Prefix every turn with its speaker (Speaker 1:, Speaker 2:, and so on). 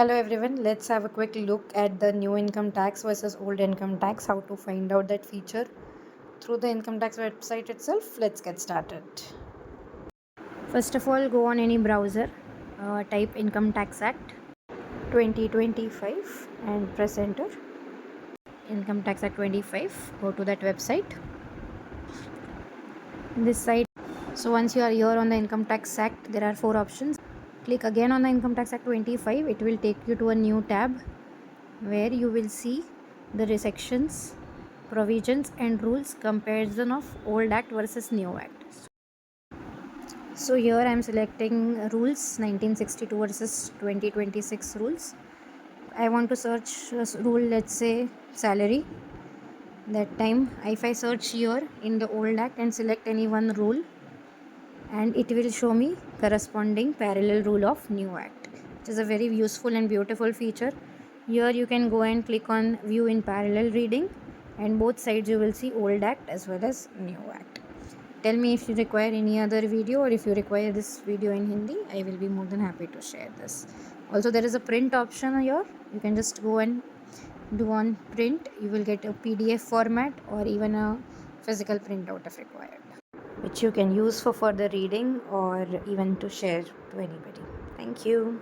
Speaker 1: Hello everyone, let's have a quick look at the new income tax versus old income tax, how to find out that feature through the income tax website itself. Let's get started. First of all, go on any browser, type Income Tax Act 2025 and press enter. Income Tax Act 25, go to that website. This site. So once you are here on the Income Tax Act, there are 4 options. Click again on the Income Tax Act 25, it will take you to a new tab where you will see the sections, provisions and rules comparison of old act versus new act. So here I am selecting rules 1962 versus 2026 rules. I want to search rule, let's say salary. That time if I search here in the old act and select any one rule, and it will show me corresponding parallel rule of new act, which is a very useful and beautiful feature. Here you can go and click on view in parallel reading, and both sides you will see old act as well as new act. Tell me if you require any other video, or if you require this video in Hindi, I will be more than happy to share this. Also, there is a print option here. You can just go and do on print. You will get a PDF format or even a physical printout if required, which you can use for further reading or even to share to anybody. Thank you.